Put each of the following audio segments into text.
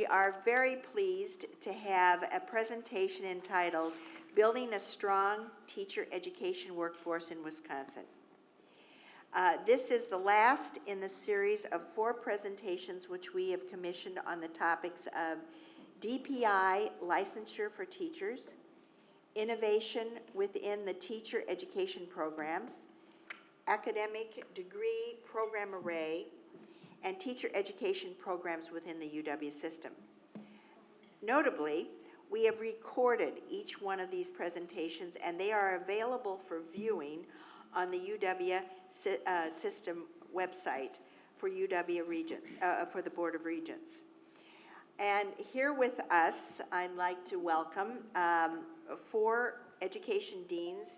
we are very pleased to have a presentation entitled Building a Strong Teacher Education Workforce in Wisconsin. This is the last in the series of 4 presentations which we have commissioned on the topics of DPI licensure for teachers, innovation within the teacher education programs, academic degree program array, and teacher education programs within the UW system. Notably, we have recorded each one of these presentations, and they are available for viewing on the UW system website for UW Regents, for the Board of Regents. And here with us, I'd like to welcome 4 education deans,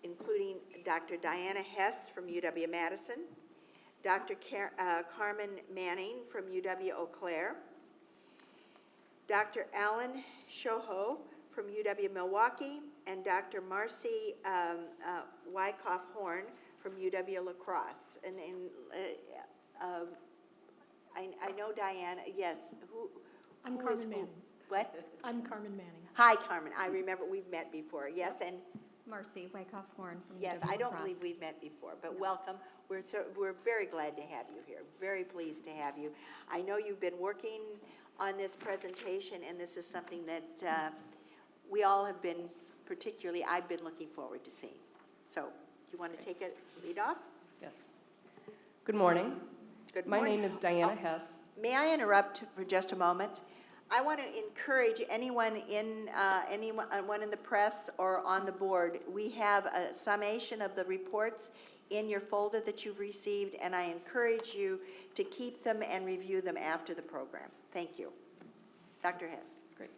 including Dr. Diana Hess from UW Madison, Dr. Carmen Manning from UW Eau Claire, Dr. Alan Shoho from UW Milwaukee, and Dr. Marcie Wycoff-Horn from UW La Crosse. And I know Diana, yes. I'm Carmen Manning. What? I'm Carmen Manning. Hi, Carmen. I remember we've met before. Yes, and Marcie Wycoff-Horn from yes, UW I don't Cross. believe we've met before, but welcome. We're very glad to have you here. Very pleased to have you. I know you've been working on this presentation, and this is something that we all have been, particularly I've been looking forward to seeing. So, do you want to take a lead off? Yes. Good morning. Good My morning. name is Diana Hess. May I interrupt for just a moment? I want to encourage anyone in the press or on the board. We have a summation of the reports in your folder that you've received, and I encourage you to keep them and review them after the program. Thank you. Dr. Hess. Great.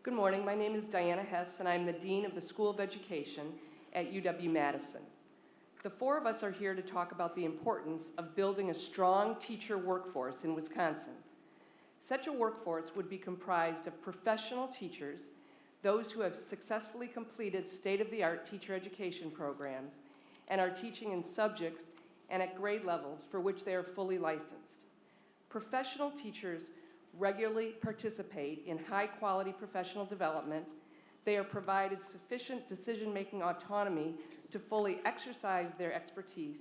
Good morning. My name is Diana Hess, and I'm the Dean of the School of Education at UW-Madison. The 4 of us are here to talk about the importance of building a strong teacher workforce in Wisconsin. Such a workforce would be comprised of professional teachers, those who have successfully completed state-of-the-art teacher education programs and are teaching in subjects and at grade levels for which they are fully licensed. Professional teachers regularly participate in high-quality professional development. They are provided sufficient decision-making autonomy to fully exercise their expertise,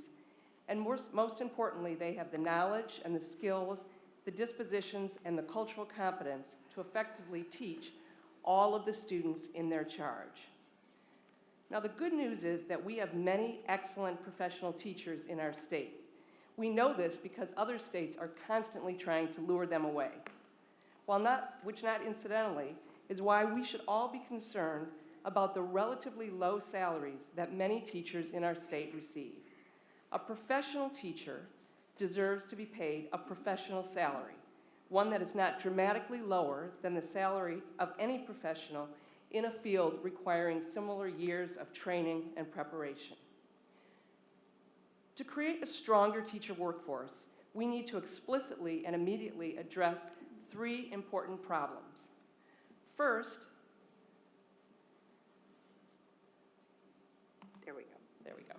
and most importantly, they have the knowledge and the skills, the dispositions, and the cultural competence to effectively teach all of the students in their charge. Now, the good news is that we have many excellent professional teachers in our state. We know this because other states are constantly trying to lure them away, which not incidentally is why we should all be concerned about the relatively low salaries that many teachers in our state receive. A professional teacher deserves to be paid a professional salary, one that is not dramatically lower than the salary of any professional in a field requiring similar years of training and preparation. To create a stronger teacher workforce, we need to explicitly and immediately address 3 important problems. First, There we go.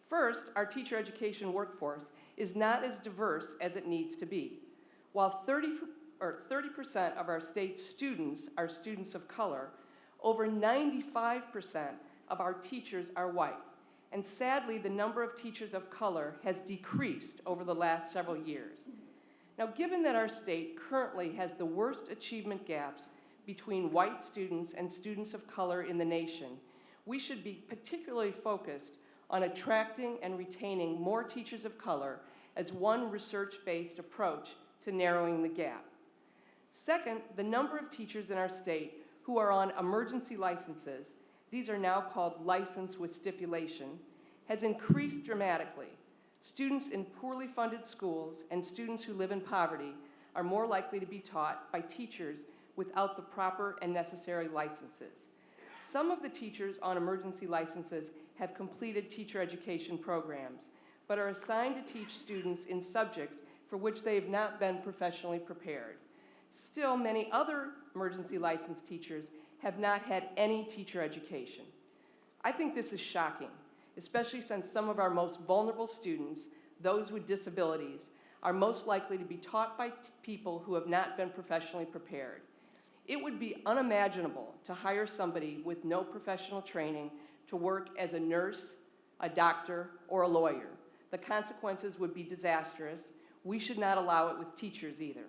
First, our teacher education workforce is not as diverse as it needs to be. While 30% of our state's students are students of color, over 95% of our teachers are white. And sadly, the number of teachers of color has decreased over the last several years. Now, given that our state currently has the worst achievement gaps between white students and students of color in the nation, we should be particularly focused on attracting and retaining more teachers of color as one research-based approach to narrowing the gap. Second, the number of teachers in our state who are on emergency licenses, these are now called license with stipulation, has increased dramatically. Students in poorly funded schools and students who live in poverty are more likely to be taught by teachers without the proper and necessary licenses. Some of the teachers on emergency licenses have completed teacher education programs, but are assigned to teach students in subjects for which they have not been professionally prepared. Still, many other emergency licensed teachers have not had any teacher education. I think this is shocking, especially since some of our most vulnerable students, those with disabilities, are most likely to be taught by people who have not been professionally prepared. It would be unimaginable to hire somebody with no professional training to work as a nurse, a doctor, or a lawyer. The consequences would be disastrous. We should not allow it with teachers either.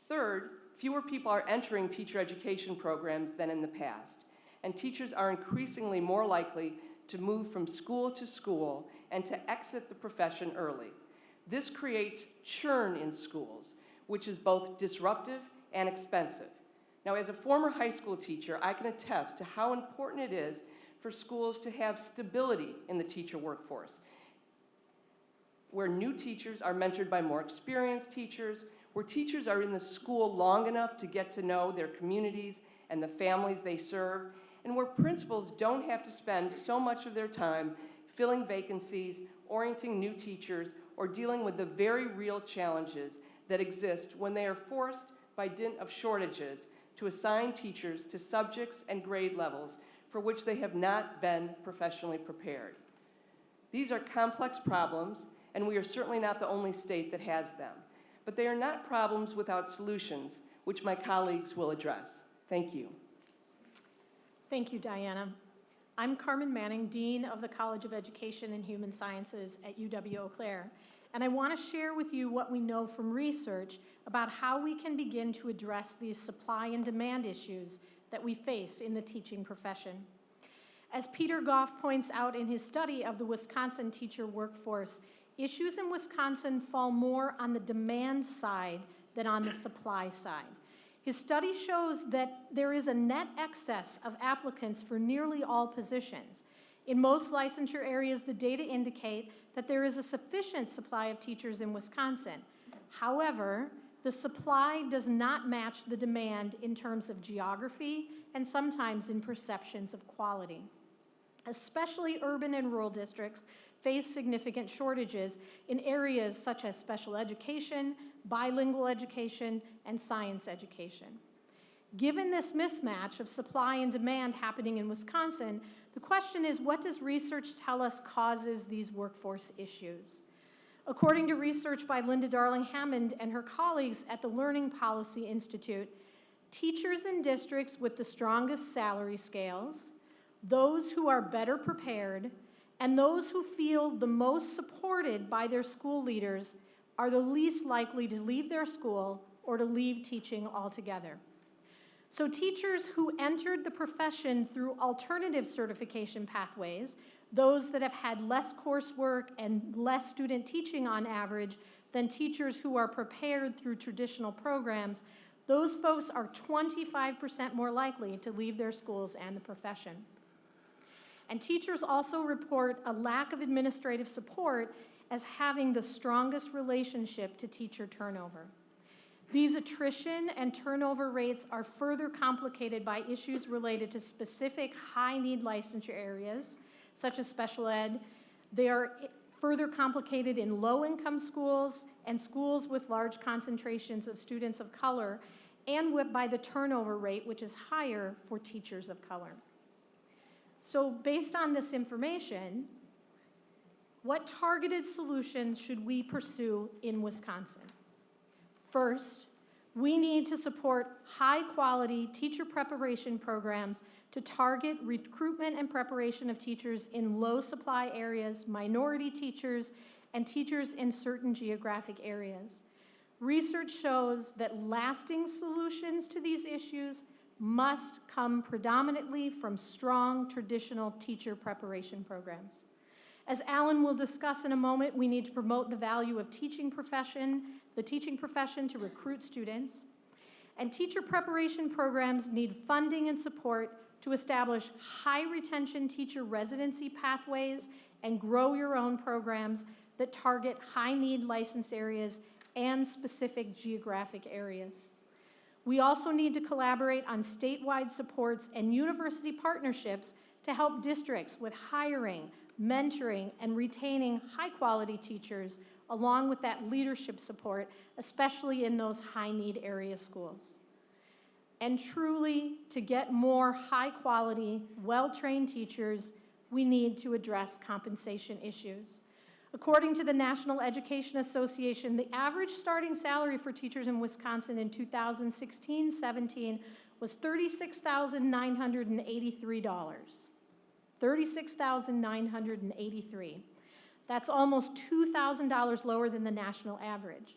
Third, fewer people are entering teacher education programs than in the past, and teachers are increasingly more likely to move from school to school and to exit the profession early. This creates churn in schools, which is both disruptive and expensive. Now, as a former high school teacher, I can attest to how important it is for schools to have stability in the teacher workforce, where new teachers are mentored by more experienced teachers, where teachers are in the school long enough to get to know their communities and the families they serve, and where principals don't have to spend so much of their time filling vacancies, orienting new teachers, or dealing with the very real challenges that exist when they are forced, by dint of shortages, to assign teachers to subjects and grade levels for which they have not been professionally prepared. These are complex problems, and we are certainly not the only state that has them. But they are not problems without solutions, which my colleagues will address. Thank you. Thank you, Diana. I'm Carmen Manning, Dean of the College of Education and Human Sciences at UW-Eau Claire, and I want to share with you what we know from research about how we can begin to address these supply and demand issues that we face in the teaching profession. As Peter Goff points out in his study of the Wisconsin teacher workforce, issues in Wisconsin fall more on the demand side than on the supply side. His study shows that there is a net excess of applicants for nearly all positions. In most licensure areas, the data indicate that there is a sufficient supply of teachers in Wisconsin. However, the supply does not match the demand in terms of geography and sometimes in perceptions of quality. Especially urban and rural districts face significant shortages in areas such as special education, bilingual education, and science education. Given this mismatch of supply and demand happening in Wisconsin, the question is, what does research tell us causes these workforce issues? According to research by Linda Darling-Hammond and her colleagues at the Learning Policy Institute, teachers in districts with the strongest salary scales, those who are better prepared, and those who feel the most supported by their school leaders are the least likely to leave their school or to leave teaching altogether. So teachers who entered the profession through alternative certification pathways, those that have had less coursework and less student teaching on average than teachers who are prepared through traditional programs, those folks are 25% more likely to leave their schools and the profession. And teachers also report a lack of administrative support as having the strongest relationship to teacher turnover. These attrition and turnover rates are further complicated by issues related to specific high-need licensure areas, such as special ed. They are further complicated in low-income schools and schools with large concentrations of students of color, and by the turnover rate, which is higher for teachers of color. So based on this information, what targeted solutions should we pursue in Wisconsin? First, we need to support high-quality teacher preparation programs to target recruitment and preparation of teachers in low-supply areas, minority teachers, and teachers in certain geographic areas. Research shows that lasting solutions to these issues must come predominantly from strong traditional teacher preparation programs. As Alan will discuss in a moment, we need to promote the value of the teaching profession to recruit students. And teacher preparation programs need funding and support to establish high retention teacher residency pathways and grow your own programs that target high need license areas and specific geographic areas. We also need to collaborate on statewide supports and university partnerships to help districts with hiring, mentoring, and retaining high-quality teachers, along with that leadership support, especially in those high-need area schools. And truly, to get more high-quality, well-trained teachers, we need to address compensation issues. According to the National Education Association, the average starting salary for teachers in Wisconsin in 2016-17 was $36,983. $36,983. That's almost $2,000 lower than the national average.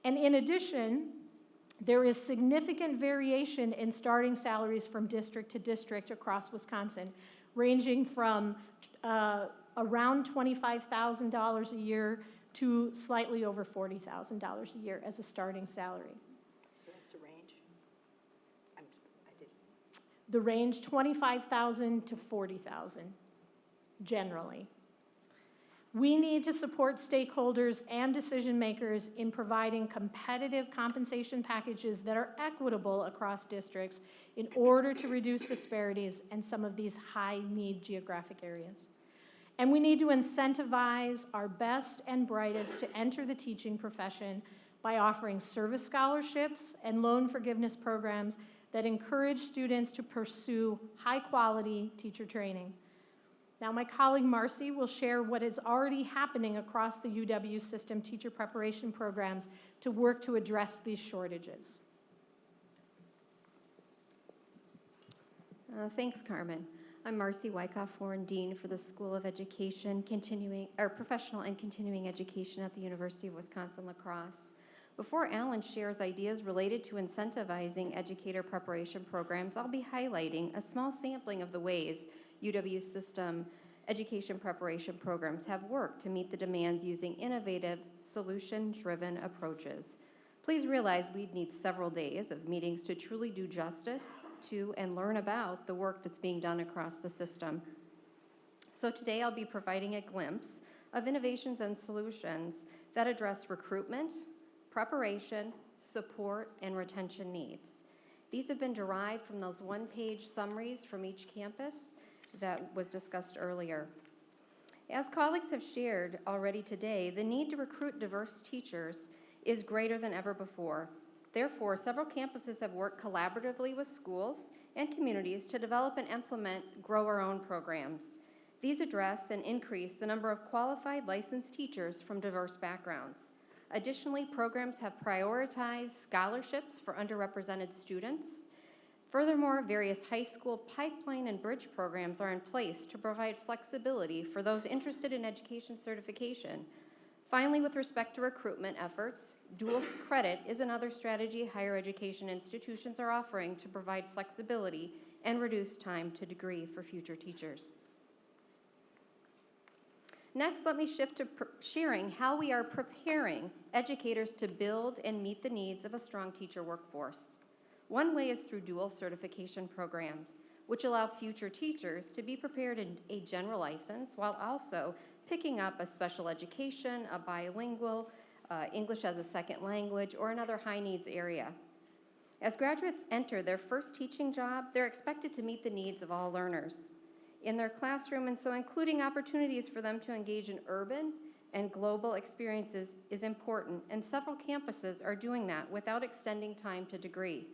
And in addition, there is significant variation in starting salaries from district to district across Wisconsin, ranging from around $25,000 a year to slightly over $40,000 a year as a starting salary. So that's the range? I didn't. The range, $25,000 to $40,000, generally. We need to support stakeholders and decision makers in providing competitive compensation packages that are equitable across districts in order to reduce disparities in some of these high-need geographic areas. And we need to incentivize our best and brightest to enter the teaching profession by offering service scholarships and loan forgiveness programs that encourage students to pursue high-quality teacher training. Now, my colleague Marcie will share what is already happening across the UW system teacher preparation programs to work to address these shortages. Thanks, Carmen. I'm Marcie Wycoff-Horn, Dean for the School of Education, Professional and Continuing Education at the University of Wisconsin-La Crosse. Before Alan shares ideas related to incentivizing educator preparation programs, I'll be highlighting a small sampling of the ways UW system education preparation programs have worked to meet the demands using innovative, solution-driven approaches. Please realize we'd need several days of meetings to truly do justice to and learn about the work that's being done across the system. So today I'll be providing a glimpse of innovations and solutions that address recruitment, preparation, support, and retention needs. These have been derived from those one-page summaries from each campus that was discussed earlier. As colleagues have shared already today, the need to recruit diverse teachers is greater than ever before. Therefore, several campuses have worked collaboratively with schools and communities to develop and implement Grow Our Own programs. These address and increase the number of qualified licensed teachers from diverse backgrounds. Additionally, programs have prioritized scholarships for underrepresented students. Furthermore, various high school pipeline and bridge programs are in place to provide flexibility for those interested in education certification. Finally, with respect to recruitment efforts, dual credit is another strategy higher education institutions are offering to provide flexibility and reduce time to degree for future teachers. Next, let me shift to sharing how we are preparing educators to build and meet the needs of a strong teacher workforce. One way is through dual certification programs, which allow future teachers to be prepared in a general license while also picking up a special education, a bilingual, English as a second language, or another high needs area. As graduates enter their first teaching job, they're expected to meet the needs of all learners in their classroom, and so including opportunities for them to engage in urban and global experiences is important, and several campuses are doing that without extending time to degree.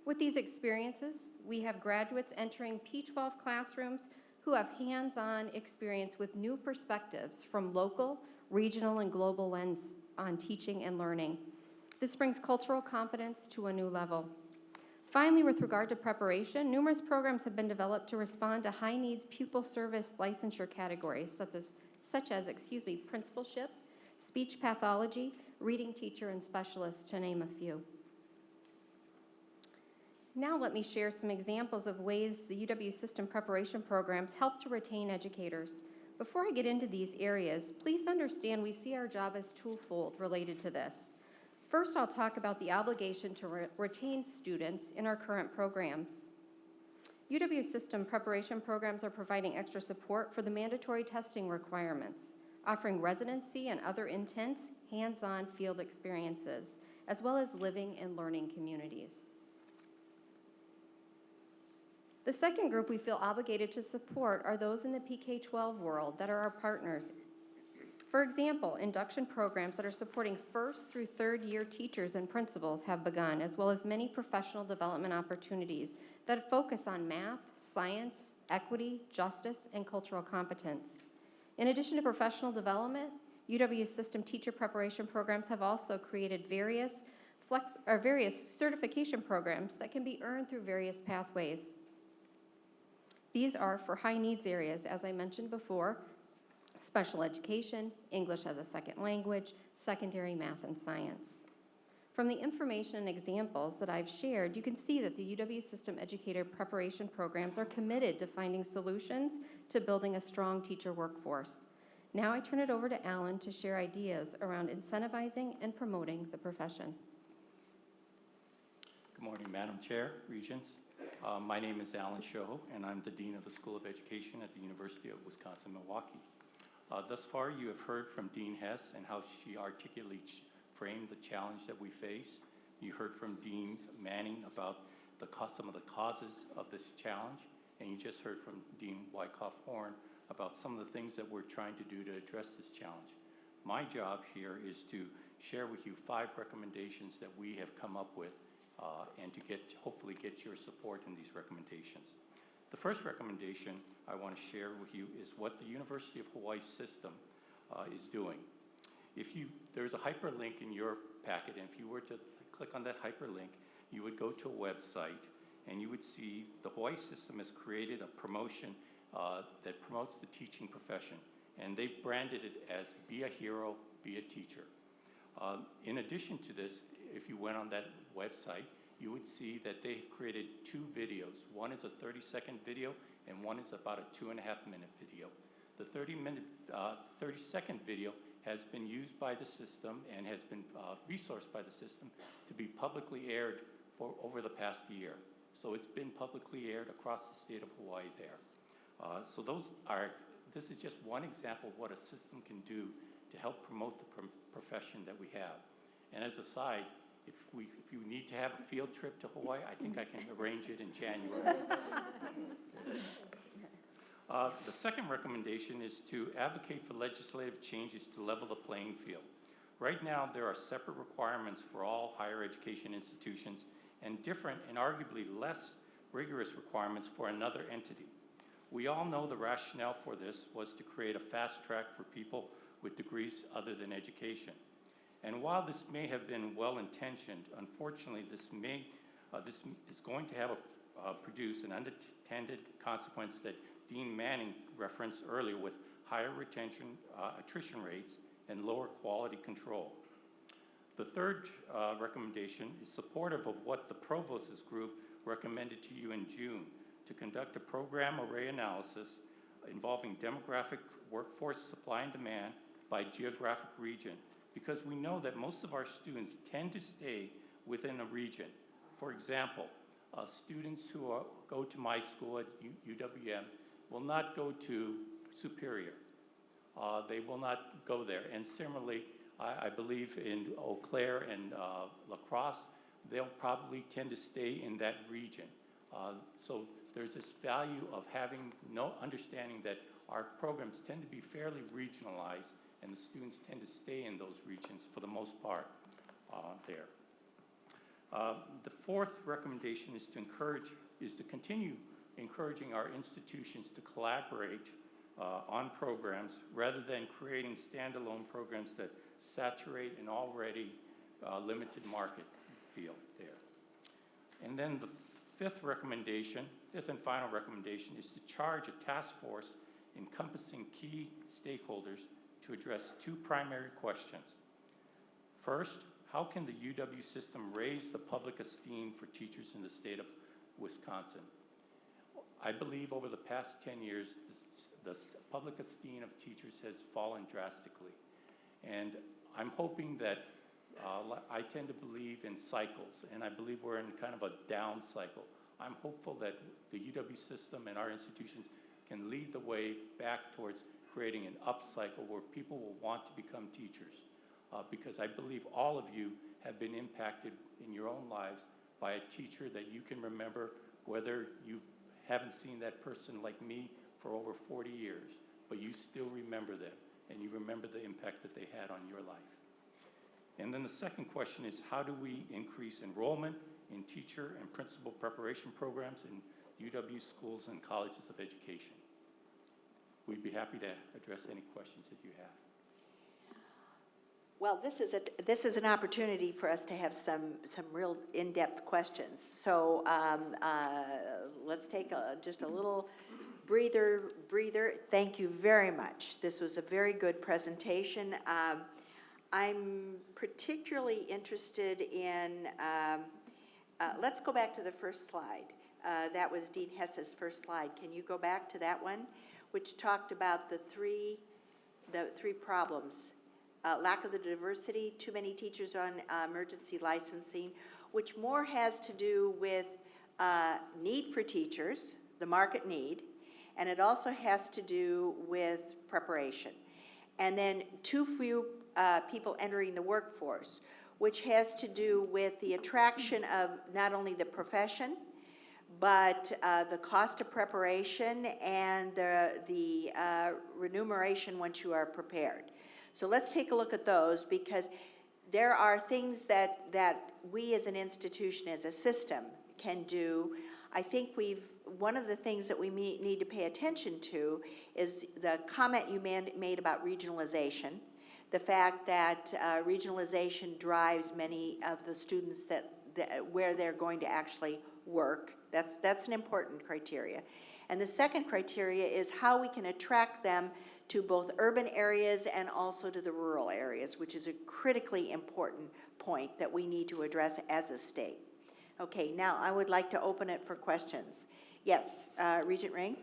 With these experiences, we have graduates entering P12 classrooms who have hands-on experience with new perspectives from local, regional, and global lens on teaching and learning. This brings cultural competence to a new level. Finally, with regard to preparation, numerous programs have been developed to respond to high-needs pupil service licensure categories, such as principalship, speech pathology, reading teacher, and specialist, to name a few. Now let me share some examples of ways the UW system preparation programs help to retain educators. Before I get into these areas, please understand we see our job as twofold related to this. First, I'll talk about the obligation to retain students in our current programs. UW system preparation programs are providing extra support for the mandatory testing requirements, offering residency and other intense hands-on field experiences, as well as living and learning communities. The second group we feel obligated to support are those in the PK-12 world that are our partners. For example, induction programs that are supporting first through third year teachers and principals have begun, as well as many professional development opportunities that focus on math, science, equity, justice, and cultural competence. In addition to professional development, UW system teacher preparation programs have also created various certification programs that can be earned through various pathways. These are for high needs areas, as I mentioned before, special education, English as a second language, secondary math and science. From the information and examples that I've shared, you can see that the UW System Educator Preparation Programs are committed to finding solutions to building a strong teacher workforce. Now I turn it over to Alan to share ideas around incentivizing and promoting the profession. Good morning, Madam Chair, Regents. My name is Alan Shoho, and I'm the Dean of the School of Education at the University of Wisconsin-Milwaukee. Thus far, you have heard from Dean Hess and how she articulately framed the challenge that we face. You heard from Dean Manning about some of the causes of this challenge, and you just heard from Dean Wycoff-Horn about some of the things that we're trying to do to address this challenge. My job here is to share with you 5 recommendations that we have come up with and to hopefully get your support in these recommendations. The first recommendation I want to share with you is what the University of Hawaii system is doing. There's a hyperlink in your packet, and if you were to click on that hyperlink, you would go to a website, and you would see the Hawaii system has created a promotion that promotes the teaching profession, and they've branded it as Be a Hero, Be a Teacher. In addition to this, if you went on that website, you would see that they've created 2 videos. One is a 30-second video, and one is about a 2.5-minute video. The 30-second video has been used by the system and has been resourced by the system to be publicly aired for over the past year. So it's been publicly aired across the state of Hawaii there. This is just one example of what a system can do to help promote the profession that we have. And as a side, if you need to have a field trip to Hawaii, I think I can arrange it in January. The second recommendation is to advocate for legislative changes to level the playing field. Right now, there are separate requirements for all higher education institutions and different and arguably less rigorous requirements for another entity. We all know the rationale for this was to create a fast track for people with degrees other than education. And while this may have been well-intentioned, unfortunately, this is going to have produce an unintended consequence that Dean Manning referenced earlier with higher attrition rates and lower quality control. The third recommendation is supportive of what the Provost's group recommended to you in June, to conduct a program array analysis involving demographic workforce supply and demand by geographic region, because we know that most of our students tend to stay within a region. For example, students who go to my school at UWM will not go to Superior. They will not go there. And similarly, I believe in Eau Claire and La Crosse, they'll probably tend to stay in that region. So there's this value of having understanding that our programs tend to be fairly regionalized, and the students tend to stay in those regions for the most part there. The fourth recommendation is to continue encouraging our institutions to collaborate on programs rather than creating standalone programs that saturate an already limited market field there. And then the fifth and final recommendation is to charge a task force encompassing key stakeholders to address 2 primary questions. First, how can the UW system raise the public esteem for teachers in the state of Wisconsin? I believe over the past 10 years, the public esteem of teachers has fallen drastically. And I'm hoping that, I tend to believe in cycles, and I believe we're in kind of a down cycle. I'm hopeful that the UW system and our institutions can lead the way back towards creating an up cycle where people will want to become teachers. Because I believe all of you have been impacted in your own lives by a teacher that you can remember, whether you haven't seen that person like me for over 40 years, but you still remember them, and you remember the impact that they had on your life. And then the second question is, how do we increase enrollment in teacher and principal preparation programs in UW schools and colleges of education? We'd be happy to address any questions that you have. Well, this is an opportunity for us to have some real in-depth questions. So let's take just a little breather. Thank you very much. This was a very good presentation. I'm particularly interested in, let's go back to the first slide. That was Dean Hess's first slide. Can you go back to that one, which talked about the three problems? Lack of the diversity, too many teachers on emergency licensing, which more has to do with need for teachers, the market need, and it also has to do with preparation. And then too few people entering the workforce, which has to do with the attraction of not only the profession, but the cost of preparation and the remuneration once you are prepared. So let's take a look at those, because there are things that we as an institution, as a system, can do. I think one of the things that we need to pay attention to is the comment you made about regionalization, the fact that regionalization drives many of the students where they're going to actually work. That's an important criteria. And the second criteria is how we can attract them to both urban areas and also to the rural areas, which is a critically important point that we need to address as a state. Okay, now I would like to open it for questions. Yes, Regent Ring?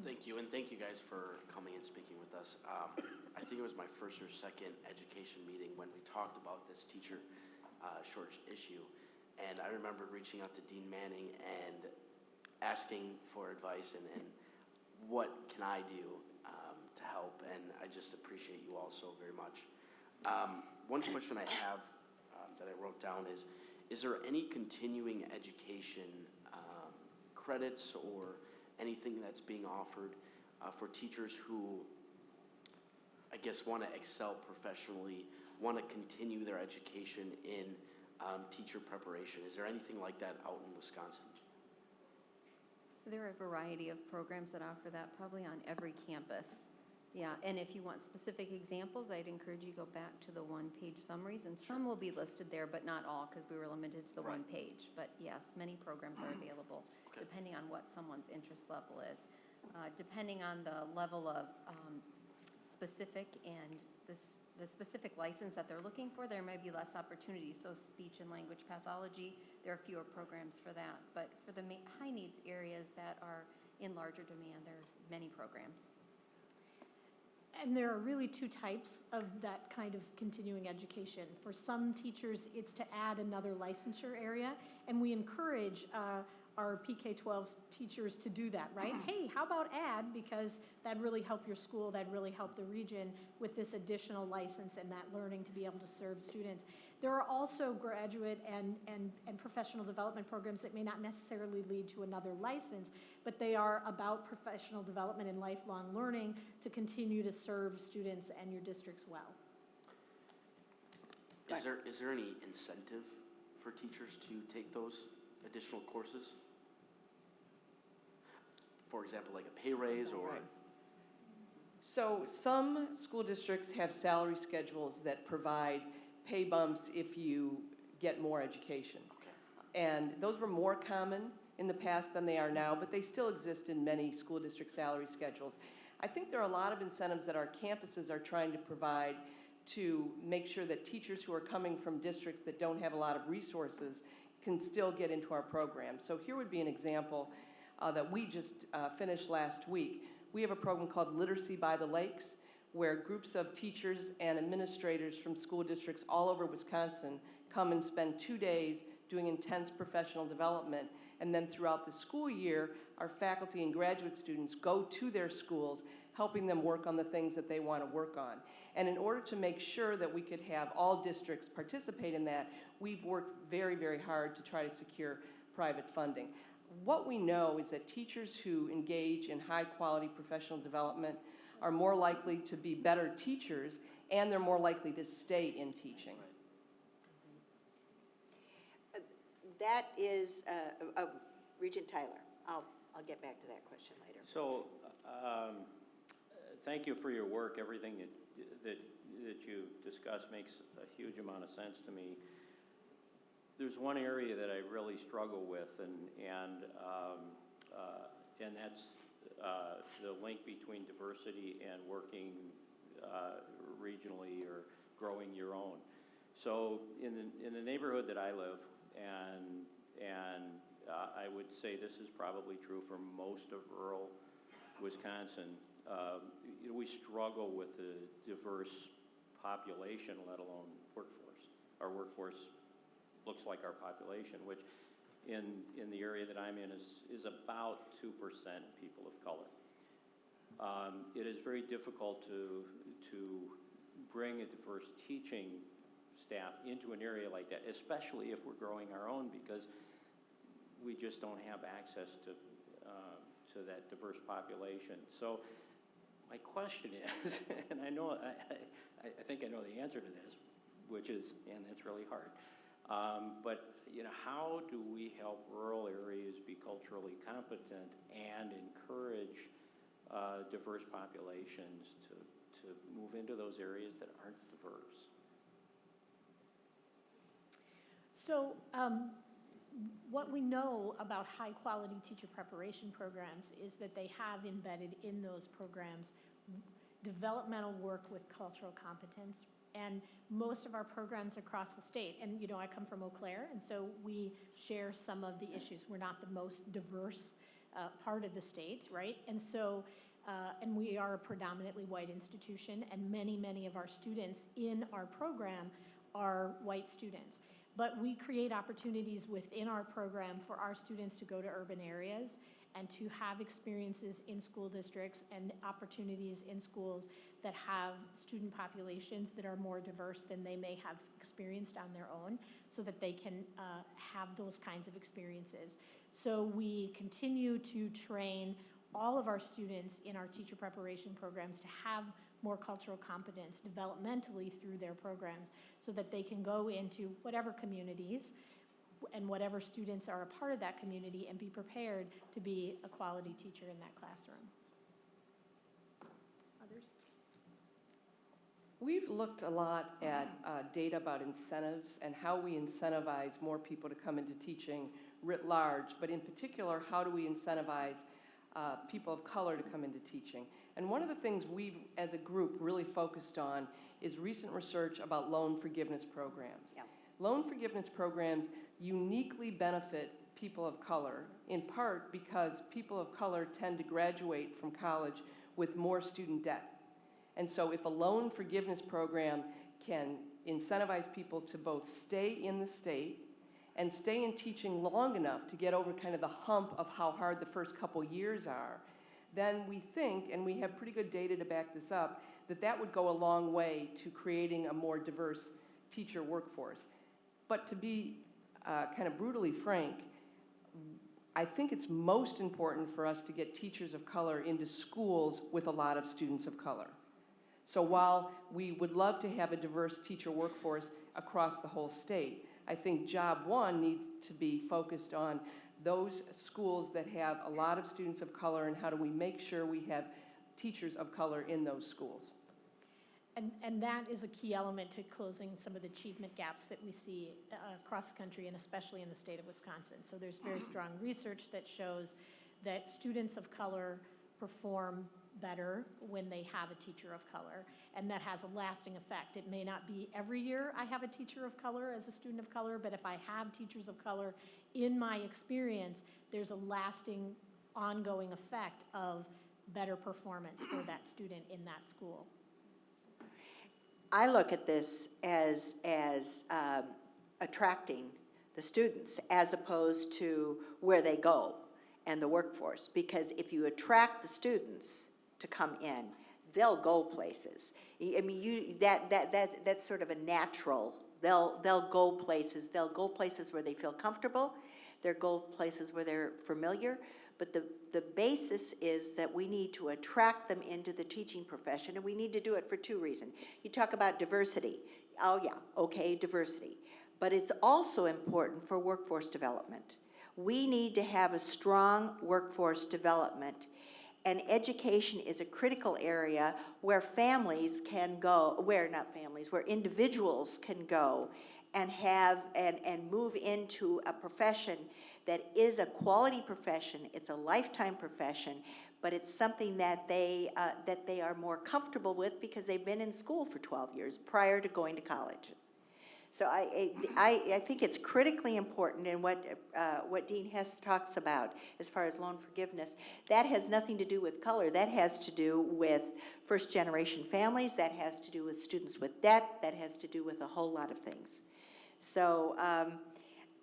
Thank you, and thank you guys for coming and speaking with us. I think it was my first or second education meeting when we talked about this teacher shortage issue, and I remember reaching out to Dean Manning and asking for advice and what can I do to help, and I just appreciate you all so very much. One question I have that I wrote down is there any continuing education credits or anything that's being offered for teachers who, I guess, want to excel professionally, want to continue their education in teacher preparation? Is there anything like that out in Wisconsin? There are a variety of programs that offer that, probably on every campus. Yeah, and if you want specific examples, I'd encourage you to go back to the one-page summaries, and some will be listed there, but not all, because we were limited to the one page. But yes, many programs are available, depending on what someone's interest level is. Depending on the level of specific and the specific license that they're looking for, there may be less opportunities. So speech and language pathology, there are fewer programs for that. But for the high needs areas that are in larger demand, there are many programs. And there are really two types of that kind of continuing education. For some teachers, it's to add another licensure area, and we encourage our PK-12 teachers to do that, right? Hey, how about add, because that'd really help your school, that'd really help the region with this additional license and that learning to be able to serve students. There are also graduate and professional development programs that may not necessarily lead to another license, but they are about professional development and lifelong learning to continue to serve students and your districts well. Is there any incentive for teachers to take those additional courses? For example, like a pay raise or? Right. So some school districts have salary schedules that provide pay bumps if you get more education. Okay. And those were more common in the past than they are now, but they still exist in many school district salary schedules. I think there are a lot of incentives that our campuses are trying to provide to make sure that teachers who are coming from districts that don't have a lot of resources can still get into our program. So here would be an example that we just finished last week. We have a program called Literacy by the Lakes, where groups of teachers and administrators from school districts all over Wisconsin come and spend 2 days doing intense professional development. And then throughout the school year, our faculty and graduate students go to their schools, helping them work on the things that they want to work on. And in order to make sure that we could have all districts participate in that, we've worked very, very hard to try to secure private funding. What we know is that teachers who engage in high-quality professional development are more likely to be better teachers, and they're more likely to stay in teaching. That is, Regent Tyler. I'll get back to that question later. So, thank you for your work. Everything that you discussed makes a huge amount of sense to me. There's one area that I really struggle with, and that's the link between diversity and working regionally or growing your own. So in the neighborhood that I live, and I would say this is probably true for most of rural Wisconsin, we struggle with the diverse population, let alone workforce. Our workforce looks like our population, which in the area that I'm in is about 2% people of color. It is very difficult to bring a diverse teaching staff into an area like that, especially if we're growing our own, because we just don't have access to that diverse population. So my question is, and I know I think I know the answer to this, which is, and it's really hard, but how do we help rural areas be culturally competent and encourage diverse populations to move into those areas that aren't diverse? So what we know about high-quality teacher preparation programs is that they have embedded in those programs developmental work with cultural competence. And most of our programs across the state, and I come from Eau Claire, and so we share some of the issues. We're not the most diverse part of the state, right? And so, and we are a predominantly white institution, and many of our students in our program are white students. But we create opportunities within our program for our students to go to urban areas and to have experiences in school districts and opportunities in schools that have student populations that are more diverse than they may have experienced on their own, so that they can have those kinds of experiences. So we continue to train all of our students in our teacher preparation programs to have more cultural competence developmentally through their programs, so that they can go into whatever communities and whatever students are a part of that community and be prepared to be a quality teacher in that classroom. Others? We've looked a lot at data about incentives and how we incentivize more people to come into teaching writ large, but in particular, how do we incentivize people of color to come into teaching? And one of the things we've, as a group, really focused on is recent research about loan forgiveness programs. Yeah. Loan forgiveness programs uniquely benefit people of color, in part because people of color tend to graduate from college with more student debt. And so if a loan forgiveness program can incentivize people to both stay in the state and stay in teaching long enough to get over kind of the hump of how hard the first couple years are, then we think, and we have pretty good data to back this up, that would go a long way to creating a more diverse teacher workforce. But to be kind of brutally frank, I think it's most important for us to get teachers of color into schools with a lot of students of color. So while we would love to have a diverse teacher workforce across the whole state, I think job one needs to be focused on those schools that have a lot of students of color, and how do we make sure we have teachers of color in those schools. And that is a key element to closing some of the achievement gaps that we see across the country, and especially in the state of Wisconsin. So there's very strong research that shows that students of color perform better when they have a teacher of color, and that has a lasting effect. It may not be every year I have a teacher of color as a student of color, but if I have teachers of color in my experience, there's a lasting, ongoing effect of better performance for that student in that school. I look at this as attracting the students as opposed to where they go and the workforce. Because if you attract the students to come in, they'll go places. I mean, that's sort of a natural. They'll go places. They'll go places where they feel comfortable. They'll go places where they're familiar. But the basis is that we need to attract them into the teaching profession, and we need to do it for two reasons. You talk about diversity. Oh yeah, okay, diversity. But it's also important for workforce development. We need to have a strong workforce development, And education is a critical area where families can go, where individuals can go and have, and move into a profession that is a quality profession, it's a lifetime profession, but it's something that they are more comfortable with because they've been in school for 12 years prior to going to college. So I think it's critically important in what Dean Hess talks about as far as loan forgiveness. That has nothing to do with color. That has to do with first-generation families. That has to do with students with debt. That has to do with a whole lot of things. So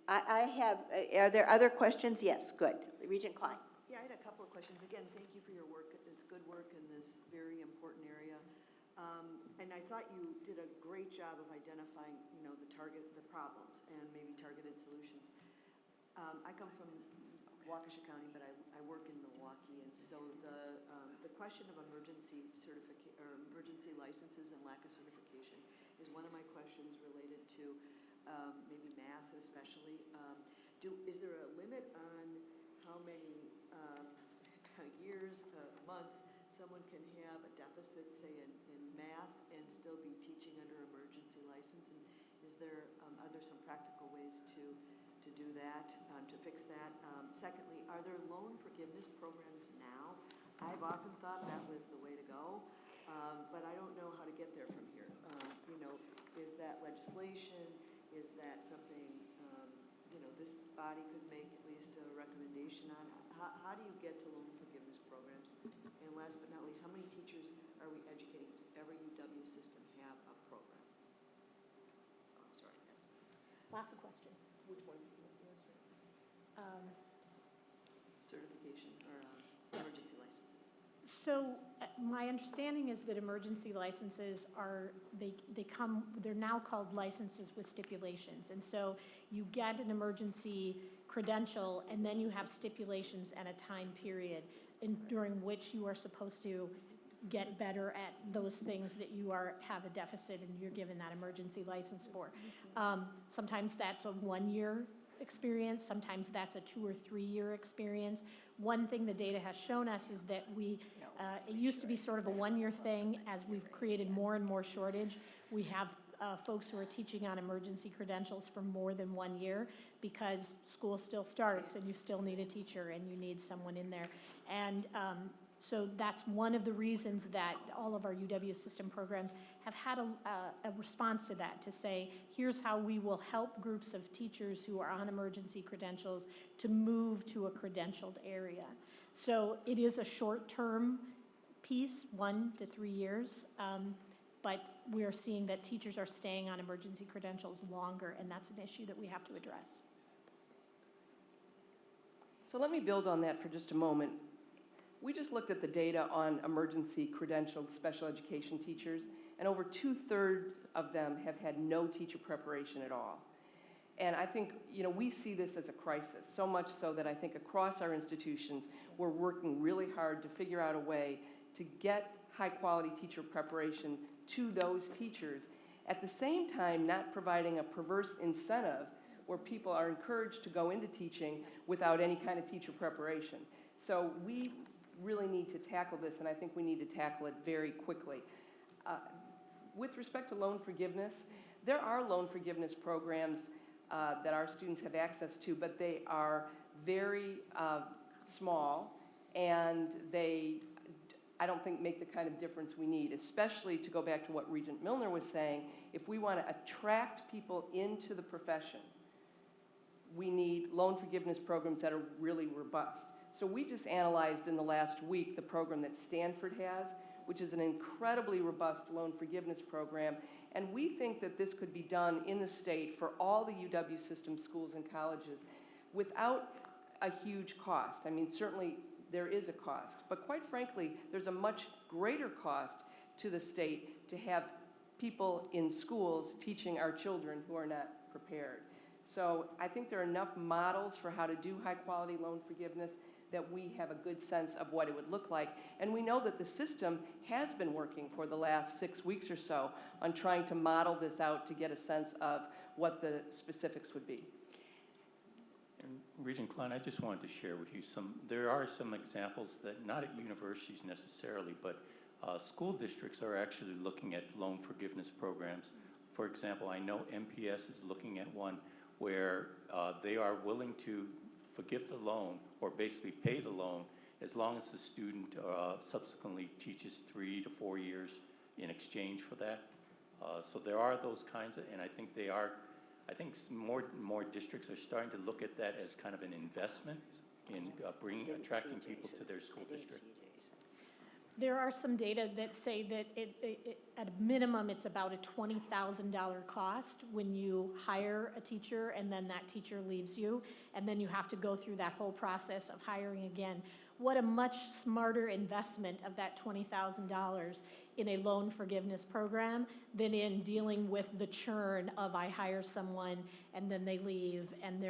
I have, are there other questions? Yes, good. Regent Klein. Yeah, I had a couple of questions. Again, thank you for your work. It's good work in this very important area. And I thought you did a great job of identifying, the problems and maybe targeted solutions. I come from Waukesha County, but I work in Milwaukee, and so the question of emergency licenses and lack of certification is one of my questions related to maybe math especially. Is there a limit on how many years, months someone can have a deficit, say in math, and still be teaching under emergency license? And are there some practical ways to do that, to fix that? Secondly, are there loan forgiveness programs now? I've often thought that was the way to go, but I don't know how to get there from here. Is that legislation? Is that something, this body could make at least a recommendation on? How do you get to loan forgiveness programs? And last but not least, how many teachers are we educating? Does every UW system have a program? So I'm sorry, yes. Lots of questions. Which one do you want to answer? Certification or emergency licenses? So my understanding is that emergency licenses they're now called licenses with stipulations. And so you get an emergency credential and then you have stipulations and a time period during which you are supposed to get better at those things that you have a deficit and you're given that emergency license for. Sometimes that's a 1-year experience, sometimes that's a 2 or 3 year experience. One thing the data has shown us is that it used to be sort of a 1-year thing. As we've created more and more shortage, we have folks who are teaching on emergency credentials for more than 1 year because school still starts and you still need a teacher and you need someone in there. And so that's one of the reasons that all of our UW system programs have had a response to that, to say, here's how we will help groups of teachers who are on emergency credentials to move to a credentialed area. So it is a short-term piece, 1 to 3 years, but we are seeing that teachers are staying on emergency credentials longer, and that's an issue that we have to address. So let me build on that for just a moment. We just looked at the data on emergency credentialed special education teachers, and over 2/3 of them have had no teacher preparation at all. And I think, we see this as a crisis, so much so that I think across our institutions, we're working really hard to figure out a way to get high-quality teacher preparation to those teachers, at the same time not providing a perverse incentive where people are encouraged to go into teaching without any kind of teacher preparation. So we really need to tackle this, and I think we need to tackle it very quickly. With respect to loan forgiveness, there are loan forgiveness programs that our students have access to, but they are very small, and I don't think make the kind of difference we need, especially to go back to what Regent Milner was saying. If we want to attract people into the profession, we need loan forgiveness programs that are really robust. So we just analyzed in the last week the program that Stanford has, which is an incredibly robust loan forgiveness program, and we think that this could be done in the state for all the UW system schools and colleges without a huge cost. I mean, certainly there is a cost, but quite frankly, there's a much greater cost to the state to have people in schools teaching our children who are not prepared. So I think there are enough models for how to do high-quality loan forgiveness that we have a good sense of what it would look like. And we know that the system has been working for the last 6 weeks or so on trying to model this out to get a sense of what the specifics would be. And Regent Klein, I just wanted to share with you there are some examples that not at universities necessarily, but school districts are actually looking at loan forgiveness programs. For example, I know MPS is looking at one where they are willing to forgive the loan or basically pay the loan as long as the student subsequently teaches 3 to 4 years in exchange for that. So there are those kinds of, and I think more districts are starting to look at that as kind of an investment in attracting people to their school district. There are some data that say that at a minimum, it's about a $20,000 cost when you hire a teacher and then that teacher leaves you, and then you have to go through that whole process of hiring again. What a much smarter investment of that $20,000 in a loan forgiveness program than in dealing with the churn of I hire someone and then they leave and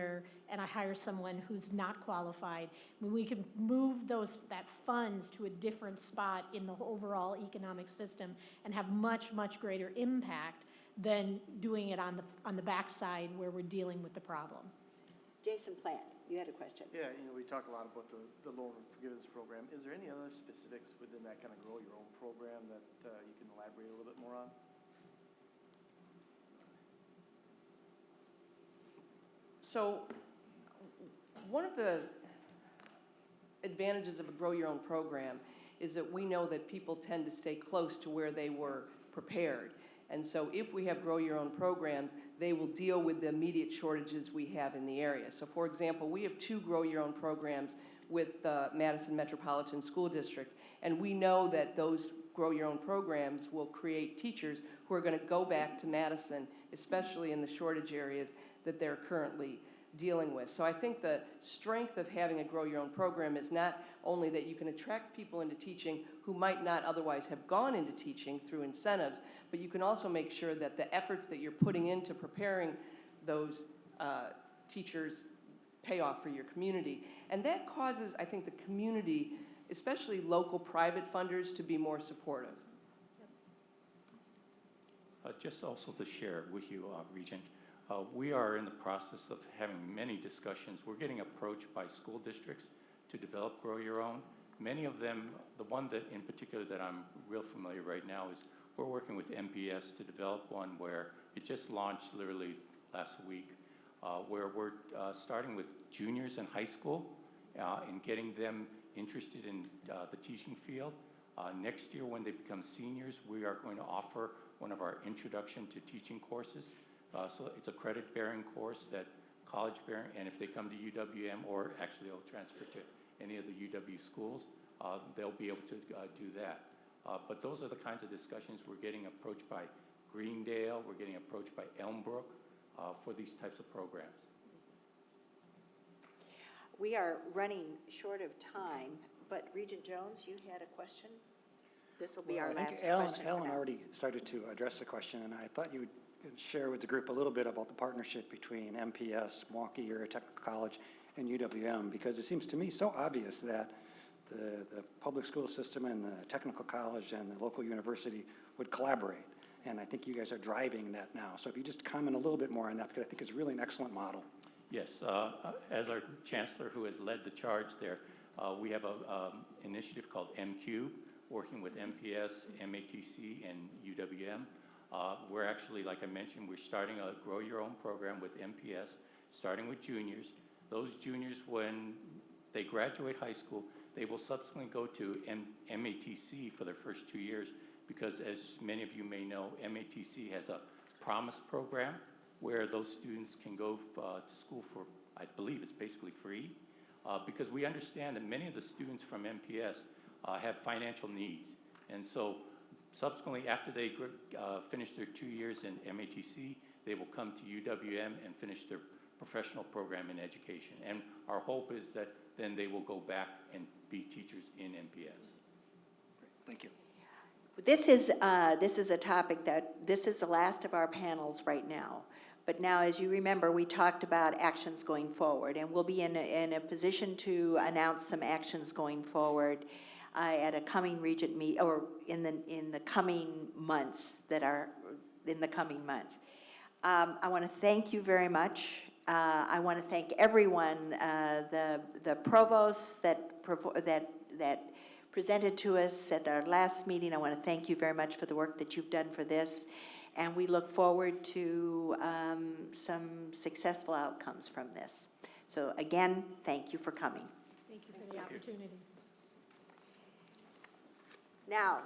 I hire someone who's not qualified. I mean, we can move that funds to a different spot in the overall economic system and have much, much greater impact than doing it on the backside where we're dealing with the problem. Jason Platt, you had a question. Yeah, we talk a lot about the loan forgiveness program. Is there any other specifics within that kind of grow your own program that you can elaborate a little bit more on? So one of the advantages of a grow your own program is that we know that people tend to stay close to where they were prepared. And so if we have grow your own programs, they will deal with the immediate shortages we have in the area. So for example, we have 2 grow your own programs with Madison Metropolitan School District, and we know that those grow your own programs will create teachers who are going to go back to Madison, especially in the shortage areas that they're currently dealing with. So I think the strength of having a grow your own program is not only that you can attract people into teaching who might not otherwise have gone into teaching through incentives, but you can also make sure that the efforts that you're putting into preparing those teachers pay off for your community. And that causes, I think, the community, especially local private funders, to be more supportive. Just also to share with you, Regent, we are in the process of having many discussions. We're getting approached by school districts to develop Grow Your Own. Many of them, the one that in particular that I'm real familiar right now is we're working with MPS to develop one where it just launched literally last week, where we're starting with juniors in high school and getting them interested in the teaching field. Next year, when they become seniors, we are going to offer one of our Introduction to Teaching courses. So it's a credit-bearing course that college-bearing, and if they come to UWM, or actually they'll transfer to any of the UW schools, they'll be able to do that. But those are the kinds of discussions. We're getting approached by Greendale, we're getting approached by Elmbrook for these types of programs. We are running short of time, but Regent Jones, you had a question? This will be our last question. Alan already started to address the question, and I thought you would share with the group a little bit about the partnership between MPS, Milwaukee Area Technical College, and UWM, because it seems to me so obvious that the public school system and the technical college and the local university would collaborate. And I think you guys are driving that now. So if you just comment a little bit more on that, because I think it's really an excellent model. Yes, as our chancellor who has led the charge there, we have an initiative called MQ, working with MPS, MATC, and UWM. We're actually, like I mentioned, we're starting a Grow Your Own program with MPS, starting with juniors. Those juniors, when they graduate high school, they will subsequently go to MATC for their first 2 years, because as many of you may know, MATC has a Promise program where those students can go to school for, I believe it's basically free, because we understand that many of the students from MPS have financial needs. And so subsequently, after they finish their 2 years in MATC, they will come to UWM and finish their professional program in education. And our hope is that then they will go back and be teachers in MPS. Thank you. This is a topic this is the last of our panels right now. But now, as you remember, we talked about actions going forward, and we'll be in a position to announce some actions going forward at a coming Regent meet, or in the coming months I want to thank you very much I want to thank everyone, the provosts that presented to us at our last meeting. I want to thank you very much for the work that you've done for this, and we look forward to some successful outcomes from this. So again, thank you for coming. Thank you for the opportunity. Now,